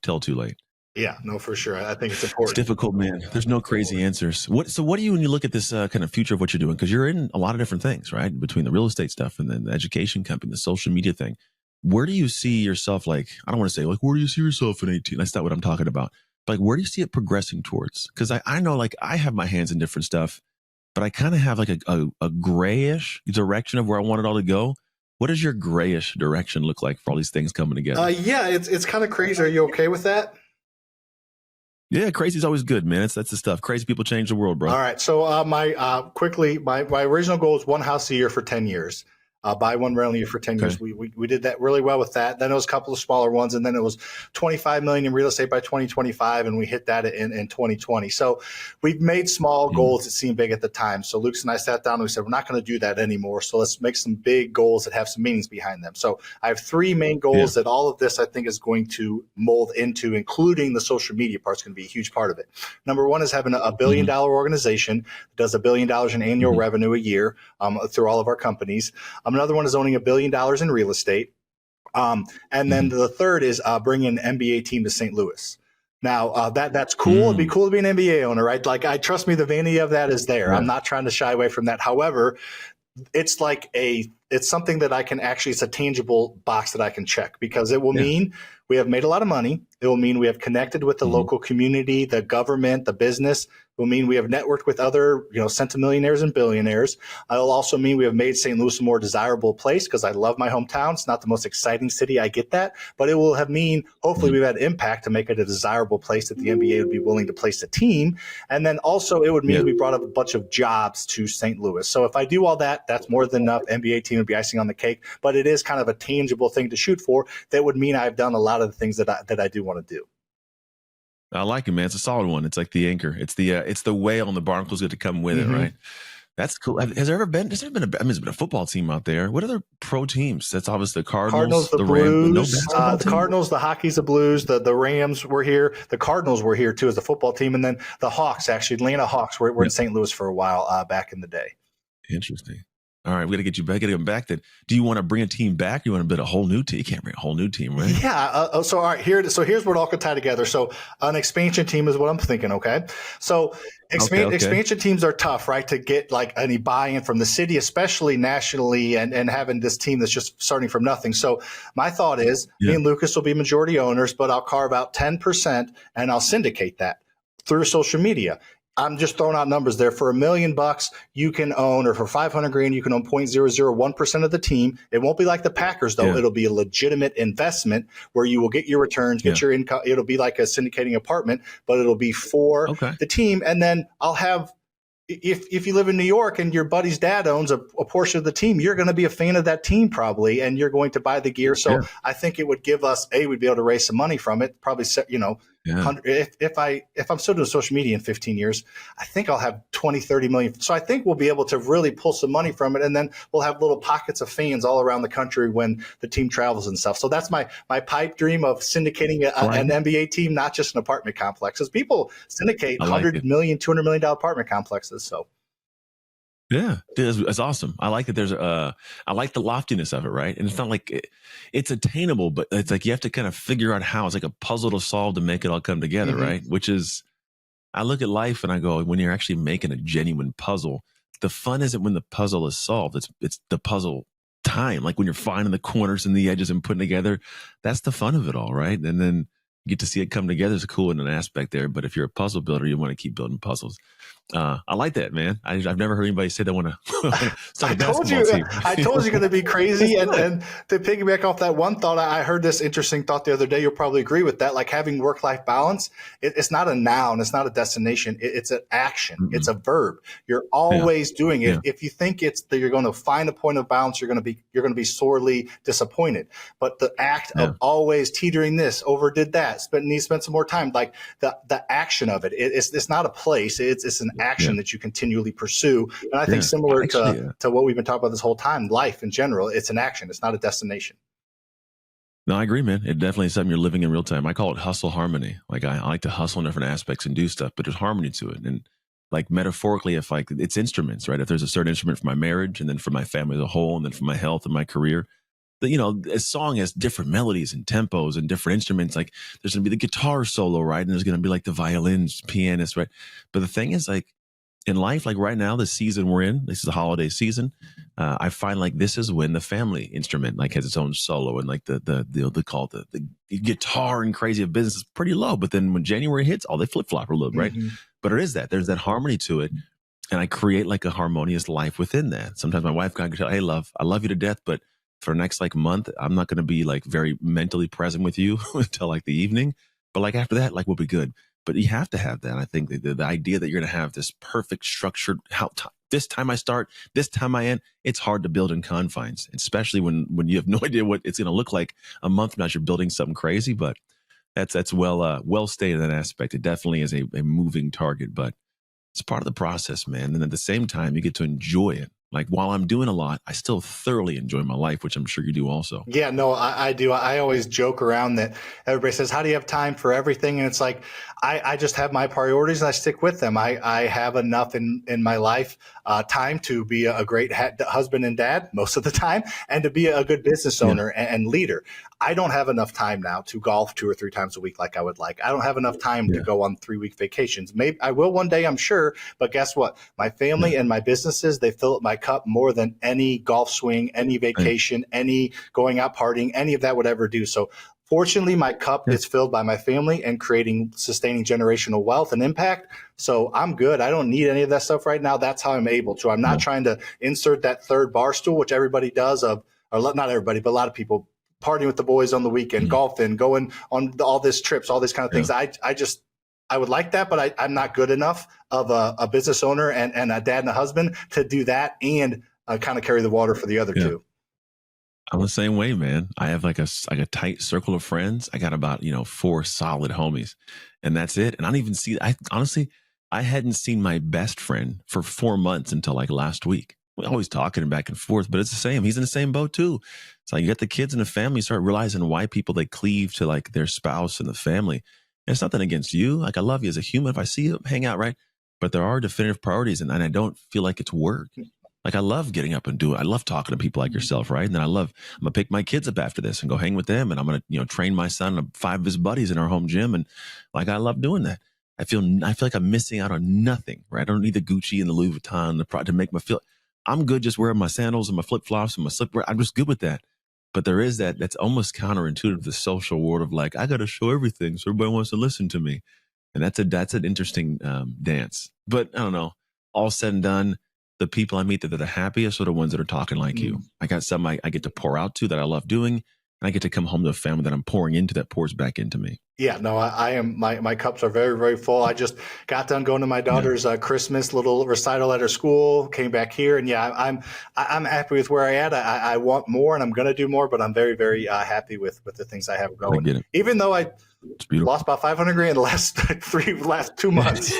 till too late. Yeah, no, for sure. I think it's important. It's difficult, man. There's no crazy answers. So what do you, when you look at this kind of future of what you're doing, because you're in a lot of different things, right? Between the real estate stuff and then the education company, the social media thing, where do you see yourself? Like, I don't want to say like, where do you see yourself in 18? That's not what I'm talking about. Like, where do you see it progressing towards? Because I know, like, I have my hands in different stuff, but I kind of have like a grayish direction of where I want it all to go. What does your grayish direction look like for all these things coming together? Yeah, it's kind of crazy. Are you okay with that? Yeah, crazy is always good, man. That's the stuff. Crazy people change the world, bro. All right. So my original goal is one house a year for 10 years. Buy one rental year for 10 years. Okay. We did that really well with that. Then it was a couple of smaller ones, and then it was 25 million in real estate by 2025, and we hit that in 2020. So we've made small goals that seem big at the time. So Luke and I sat down and we said, we're not going to do that anymore. So let's make some big goals that have some meanings behind them. So I have three main goals that all of this I think is going to mold into, including the social media part is going to be a huge part of it. Number one is having a $1 billion organization that does $1 billion in annual revenue a year through all of our companies. Another one is owning $1 billion in real estate. And then the third is bringing an NBA team to St. Louis. Now, that's cool. It'd be cool to be an NBA owner, right? Like, trust me, the vanity of that is there. I'm not trying to shy away from that. However, it's something that I can actually, it's a tangible box that I can check, because it will mean we have made a lot of money. It will mean we have connected with the local community, the government, the business. It will mean we have networked with other, centimillionaires and billionaires. It'll also mean we have made St. Louis a more desirable place, because I love my hometown. It's not the most exciting city. I get that. But it will hopefully we've had impact to make it a desirable place that the NBA would be willing to place a team. And then also it would mean we brought up a bunch of jobs to St. Louis. So if I do all that, that's more than enough. NBA team would be icing on the cake. But it is kind of a tangible thing to shoot for that would mean I've done a lot of the things that I do want to do. I like it, man. It's a solid one. It's like the anchor. It's the whale, and the barnacles get to come with it, right? That's cool. Has there been there's been a football team out there. What other pro teams? That's obviously the Cardinals, the Blues, the Cardinals, the hockey's the Blues, the Rams were here. The Cardinals were here too as a football team. And then the Hawks, actually, Atlanta Hawks were in St. Louis for a while back in the day. Interesting. All right, we got to get you back. Got to get back. Then, do you want to bring a team back? You want to build a whole new team? You can't bring a whole new team, right? Yeah. So all right, here's where it all could tie together. So an expansion team is what I'm thinking. Okay. So expansion teams are tough, right? To get like any buy-in from the city, especially nationally, and having this team that's just starting from nothing. So my thought is, me and Lucas will be majority owners, but I'll carve out 10% and I'll syndicate that through social media. I'm just throwing out numbers there. For $1 million, you can own, or for $500,000, you can own 0.001% of the team. It won't be like the Packers, though. It'll be a legitimate investment where you will get your returns, get your income. It'll be like a syndicating apartment, but it'll be for the team. And then I'll have, if you live in New York and your buddy's dad owns a portion of the team, you're going to be a fan of that team probably, and you're going to buy the gear. So I think it would give us, we'd be able to raise some money from it. Probably, if I'm still doing social media in 15 years, I think I'll have 20, 30 million. So I think we'll be able to really pull some money from it. And then we'll have little pockets of fans all around the country when the team travels and stuff. So that's my pipe dream of syndicating an NBA team, not just an apartment complex. Because people syndicate $100 million, $200 million apartment complexes. So. Yeah, it's awesome. I like that. I like the loftiness of it, right? And it's not like it's attainable, but it's like you have to kind of figure out how. It's like a puzzle to solve to make it all come together, right? Which is, I look at life and I go, when you're actually making a genuine puzzle, the fun isn't when the puzzle is solved. It's the puzzle time, like when you're finding the corners and the edges and putting together. That's the fun of it all, right? And then you get to see it come together. It's cool in an aspect there. But if you're a puzzle builder, you want to keep building puzzles. I like that, man. I've never heard anybody say they want to start a basketball team. I told you going to be crazy. And to piggyback off that one thought, I heard this interesting thought the other day. You'll probably agree with that. Like having work-life balance, it's not a noun. It's not a destination. It's an action. It's a verb. You're always doing it. If you think it's that you're going to find a point of balance, you're going to be sorely disappointed. But the act of always teetering this, overdid that, spend some more time, like the action of it. It's not a place. It's an action that you continually pursue. And I think similar to what we've been talking about this whole time, life in general, it's an action. It's not a destination. No, I agree, man. It definitely is something you're living in real time. I call it hustle harmony. Like I like to hustle in different aspects and do stuff, but there's harmony to it. And like metaphorically, if like it's instruments, right? If there's a certain instrument for my marriage and then for my family as a whole, and then for my health and my career, a song has different melodies and tempos and different instruments. Like there's going to be the guitar solo, right? And there's going to be like the violins, pianist, right? But the thing is, like, in life, like right now, the season we're in, this is the holiday season. I find like this is when the family instrument like has its own solo, and like they call it the guitar and crazy of business is pretty low. But then when January hits, all they flip flop a little, right? Mm-hmm. But it is there's that harmony to it, and I create like a harmonious life within that. Sometimes my wife can tell, "Hey, love, I love you to death, but for the next like month, I'm not going to be like very mentally present with you until like the evening. But like after that, like we'll be good." But you have to have that. I think the idea that you're going to have this perfect structured this time I start, this time I end. It's hard to build in confines, especially when you have no idea what it's going to look like a month from now. You're building something crazy, but that's well stated in that aspect. It definitely is a moving target, but it's part of the process, man. And at the same time, you get to enjoy it. Like while I'm doing a lot, I still thoroughly enjoy my life, which I'm sure you do also. Yeah, no, I do. I always joke around that everybody says, how do you have time for everything? And it's like, I just have my priorities and I stick with them. I have enough in my life time to be a great husband and dad most of the time, and to be a good business owner and leader. I don't have enough time now to golf 2 or 3 times a week like I would like. I don't have enough time to go on 3-week vacations. Maybe I will one day, I'm sure. But guess what? My family and my businesses, they fill up my cup more than any golf swing, any vacation, any going out partying, any of that would ever do. So fortunately, my cup is filled by my family and creating, sustaining generational wealth and impact. So I'm good. I don't need any of that stuff right now. That's how I'm able to. I'm not trying to insert that third bar stool, which everybody does, or not everybody, but a lot of people partying with the boys on the weekend, golfing, going on all these trips, all these kind of things. I would like that, but I'm not good enough of a business owner and a dad and a husband to do that and kind of carry the water for the other two. I'm the same way, man. I have like a tight circle of friends. I got about 4 solid homies, and that's it. And I don't even see. I honestly, I hadn't seen my best friend for 4 months until like last week. We're always talking back and forth, but it's the same. He's in the same boat too. It's like you got the kids and the family. You start realizing why people they cleave to like their spouse and the family. And it's nothing against you. Like I love you as a human. If I see you, hang out, right? But there are definitive priorities, and I don't feel like it's work. Like I love getting up and do it. I love talking to people like yourself, right? And then I'm gonna pick my kids up after this and go hang with them, and I'm gonna train my son and 5 of his buddies in our home gym, and like I love doing that. I feel like I'm missing out on nothing, right? I don't need the Gucci and the Louis Vuitton to make me feel. I'm good just wearing my sandals and my flip flops and my slipper. I'm just good with that. But there is that's almost counterintuitive to the social world of like I got to show everything so everybody wants to listen to me, and that's an interesting dance. But I don't know. All said and done, the people I meet that are the happiest are the ones that are talking like you. I got some I get to pour out to that I love doing, and I get to come home to a family that I'm pouring into that pours back into me. Yeah, no, I am. My cups are very, very full. I just got done going to my daughter's Christmas little recital at her school. Came back here, and I'm happy with where I am. I want more, and I'm going to do more. But I'm very, very happy with the things I have going. I get it. Even though I lost about $500,000 the last 2 months.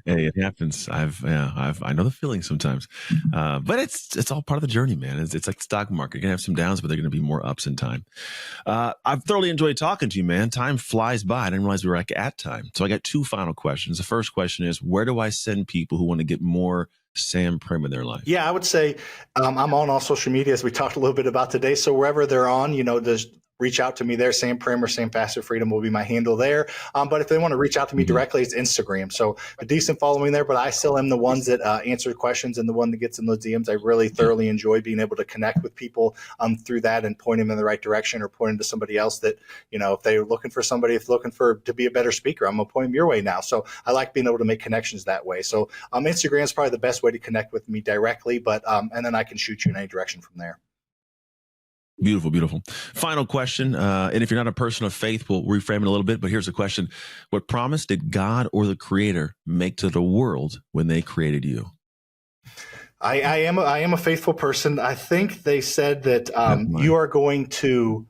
Hey, it happens. I know the feeling sometimes, but it's all part of the journey, man. It's like the stock market. You're gonna have some downs, but they're gonna be more ups in time. I've thoroughly enjoyed talking to you, man. Time flies by. I didn't realize we were like at time. So I got 2 final questions. The first question is, where do I send people who want to get more Sam Primm in their life? Yeah, I would say I'm on all social media, as we talked a little bit about today. So wherever they're on, just reach out to me there. Sam Primm or Sam Faster Freedom will be my handle there. But if they want to reach out to me directly, it's Instagram. So a decent following there, but I still am the ones that answer questions and the one that gets in those DMs. I really thoroughly enjoy being able to connect with people through that and point them in the right direction, or point them to somebody else that, if they're looking for somebody, if looking to be a better speaker, I'm going to point them your way now. So I like being able to make connections that way. So Instagram is probably the best way to connect with me directly, but and then I can shoot you in any direction from there. Beautiful, beautiful. Final question. And if you're not a person of faith, we'll reframe it a little bit. But here's the question. What promise did God or the Creator make to the world when they created you? I am a faithful person. I think they said that you are going to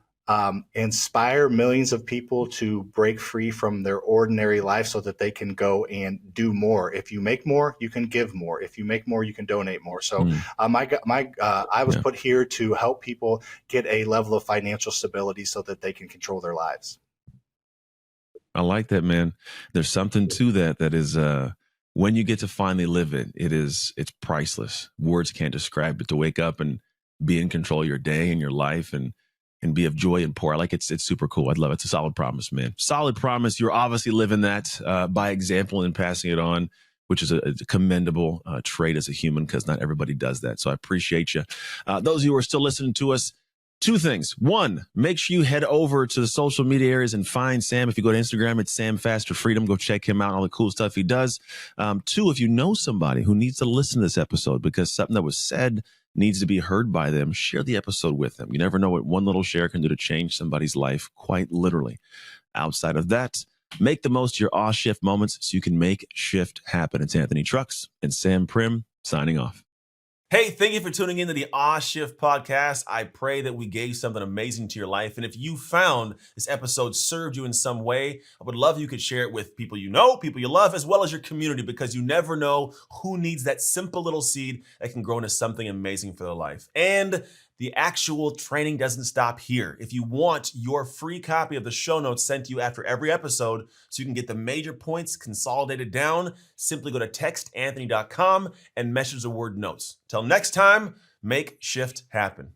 inspire millions of people to break free from their ordinary life so that they can go and do more. If you make more, you can give more. If you make more, you can donate more. So I was put here to help people get a level of financial stability so that they can control their lives. I like that, man. There's something to that is when you get to finally live it, it's priceless. Words can't describe it. To wake up and be in control of your day and your life and be of joy and pour. Like it's super cool. I'd love it. It's a solid promise, man. Solid promise. You're obviously living that by example and passing it on, which is a commendable trait as a human, because not everybody does that. So I appreciate you. Those of you who are still listening to us, two things. One, make sure you head over to the social media areas and find Sam. If you go to Instagram, it's Sam Faster Freedom. Go check him out, all the cool stuff he does. Two, if you know somebody who needs to listen to this episode because something that was said needs to be heard by them, share the episode with them. You never know what one little share can do to change somebody's life, quite literally. Outside of that, make the most of your awe shift moments so you can make shift happen. It's Anthony Trucks and Sam Primm signing off. Hey, thank you for tuning into the Awe Shift podcast. I pray that we gave something amazing to your life. And if you found this episode served you in some way, I would love if you could share it with people you know, people you love, as well as your community, because you never know who needs that simple little seed that can grow into something amazing for their life. And the actual training doesn't stop here. If you want your free copy of the show notes sent to you after every episode so you can get the major points consolidated down, simply go to textanthony.com and message the word notes. Till next time, make shift happen.